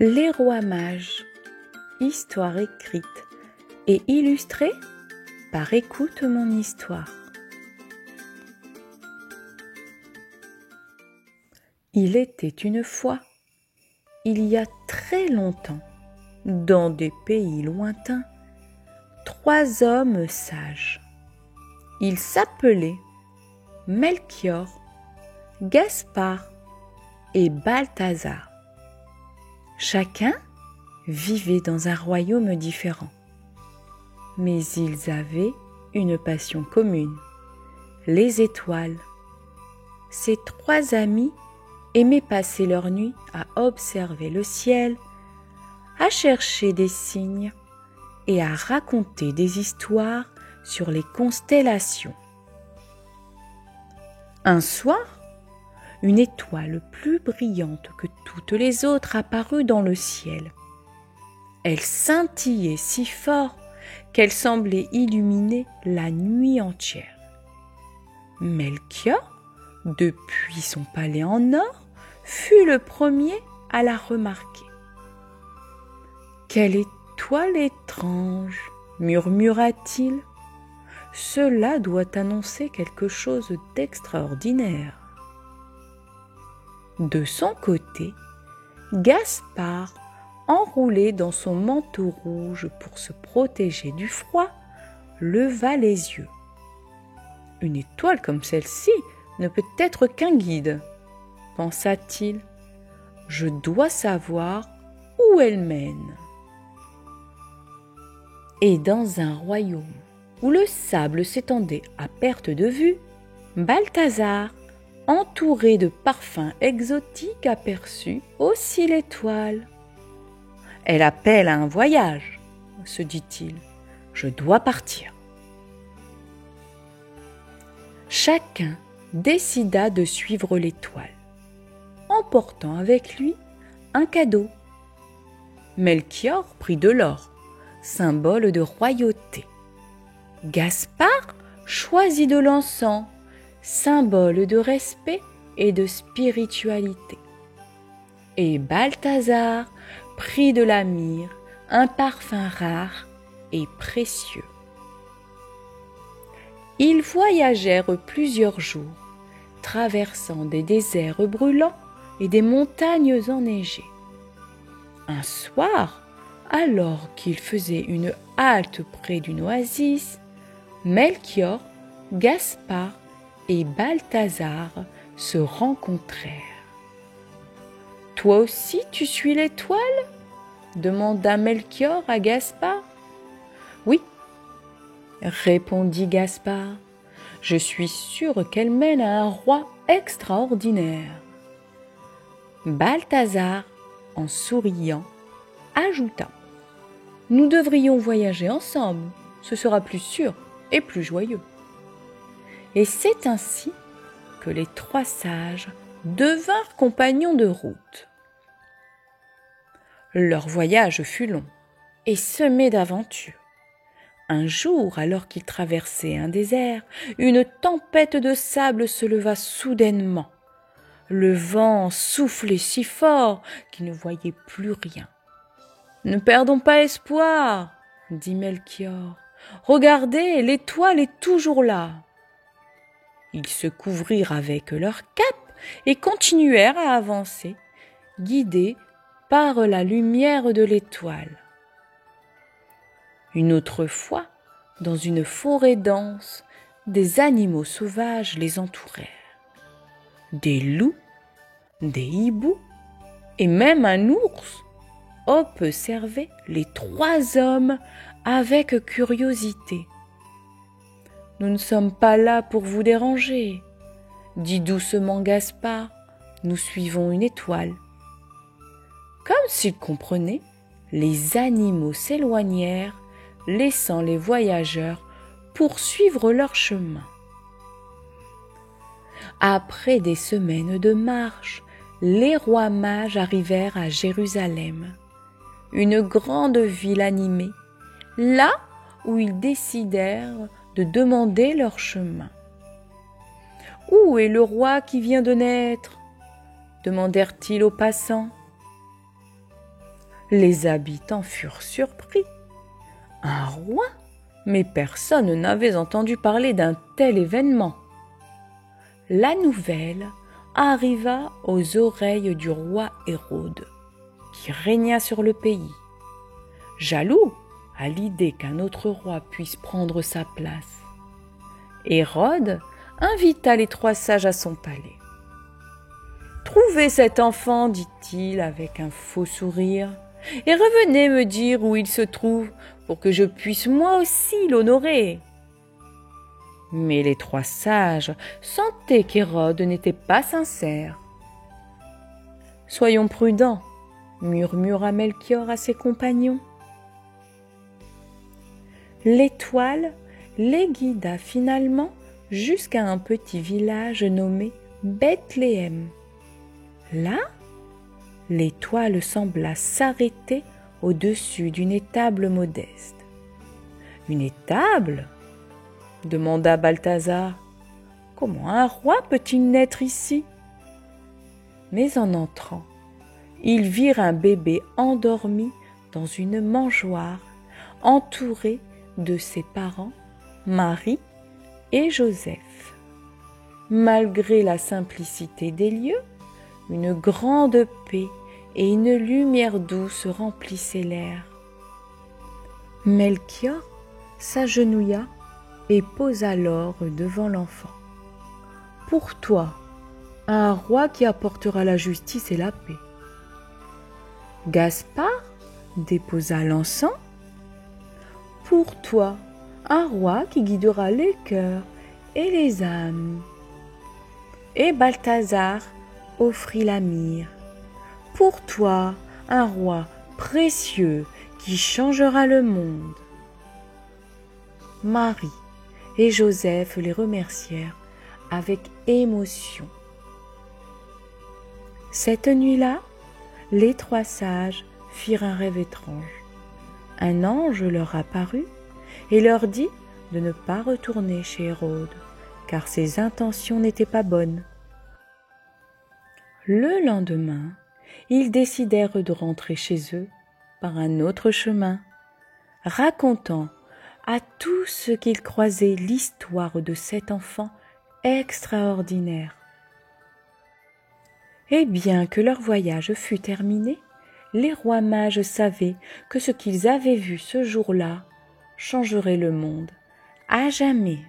Les rois mages, histoire écrite et illustrée par Écoute mon histoire. Il était une fois, il y a très longtemps, dans des pays lointains, 3 hommes sages. Ils s'appelaient Melchior, Gaspard et Balthazar. Chacun vivait dans un royaume différent. Mais ils avaient une passion commune, les étoiles. Ces 3 amis aimaient passer leur nuit à observer le ciel, à chercher des signes et à raconter des histoires sur les constellations. Un soir, une étoile plus brillante que toutes les autres apparut dans le ciel. Elle scintillait si fort qu'elle semblait illuminer la nuit entière. Melchior, depuis son palais en or, fut le premier à la remarquer. « Quelle étoile étrange !» murmura-t-il. « Cela doit annoncer quelque chose d'extraordinaire. » De son côté, Gaspard, enroulé dans son manteau rouge pour se protéger du froid, leva les yeux. « Une étoile comme celle-ci ne peut être qu'un guide, » pensa-t-il. « Je dois savoir où elle mène. » Et dans un royaume où le sable s'étendait à perte de vue, Balthazar, entouré de parfums exotiques, aperçut aussi l'étoile. « Elle appelle à un voyage, » se dit-il. « Je dois partir. » Chacun décida de suivre l'étoile, emportant avec lui un cadeau. Melchior prit de l'or, symbole de royauté. Gaspard choisit de l'encens, symbole de respect et de spiritualité. Et Balthazar prit de la myrrhe, un parfum rare et précieux. Ils voyagèrent plusieurs jours, traversant des déserts brûlants et des montagnes enneigées. Un soir, alors qu'ils faisaient une halte près d'une oasis, Melchior, Gaspard et Balthazar se rencontrèrent. « Toi aussi tu suis l'étoile ?» demanda Melchior à Gaspard. « Oui, » répondit Gaspard, « je suis sûr qu'elle mène à un roi extraordinaire. » Balthazar, en souriant, ajouta : « Nous devrions voyager ensemble, ce sera plus sûr et plus joyeux. » Et c'est ainsi que les 3 sages devinrent compagnons de route. Leur voyage fut long et semé d'aventures. Un jour, alors qu'ils traversaient un désert, une tempête de sable se leva soudainement. Le vent soufflait si fort qu'ils ne voyaient plus rien. « Ne perdons pas espoir, » dit Melchior. « Regardez, l'étoile est toujours là. » Ils se couvrirent avec leurs capes et continuèrent à avancer, guidés par la lumière de l'étoile. Une autre fois, dans une forêt dense, des animaux sauvages les entourèrent. Des loups, des hiboux et même un ours observaient les 3 hommes avec curiosité. « Nous ne sommes pas là pour vous déranger, » dit doucement Gaspard, « nous suivons une étoile. » Comme s'ils comprenaient, les animaux s'éloignèrent, laissant les voyageurs poursuivre leur chemin. Après des semaines de marche, les rois mages arrivèrent à Jérusalem, une grande ville animée, là où ils décidèrent de demander leur chemin. « Où est le roi qui vient de naître ?» demandèrent-ils aux passants. Les habitants furent surpris. Un roi? Mais personne n'avait entendu parler d'un tel événement. La nouvelle arriva aux oreilles du roi Hérode, qui régna sur le pays. Jaloux à l'idée qu'un autre roi puisse prendre sa place, Hérode invita les 3 sages à son palais. « Trouvez cet enfant, dit-il avec un faux sourire, et revenez me dire où il se trouve pour que je puisse moi aussi l'honorer. » Mais les 3 sages sentaient qu'Hérode n'était pas sincère. « Soyons prudents, » murmura Melchior à ses compagnons. L'étoile les guida finalement jusqu'à un petit village nommé Bethléem. Là, l'étoile sembla s'arrêter au-dessus d'une étable modeste. « Une étable ?» demanda Balthazar. « Comment un roi peut-il naître ici ?» Mais en entrant, ils virent un bébé endormi dans une mangeoire, entouré de ses parents, Marie et Joseph. Malgré la simplicité des lieux, une grande paix et une lumière douce remplissaient l'air. Melchior s'agenouilla et posa l'or devant l'enfant. « Pour toi, un roi qui apportera la justice et la paix. » Gaspard déposa l'encens. « Pour toi, un roi qui guidera les cœurs et les âmes. » Et Balthazar offrit la myrrhe. « Pour toi, un roi précieux qui changera le monde. » Marie et Joseph les remercièrent avec émotion. Cette nuit-là, les 3 sages firent un rêve étrange. Un ange leur apparut et leur dit de ne pas retourner chez Hérode, car ses intentions n'étaient pas bonnes. Le lendemain, ils décidèrent de rentrer chez eux par un autre chemin, racontant à tous ceux qu'ils croisaient l'histoire de cet enfant extraordinaire. Et bien que leur voyage fût terminé, les rois mages savaient que ce qu'ils avaient vu ce jour-là changerait le monde à jamais.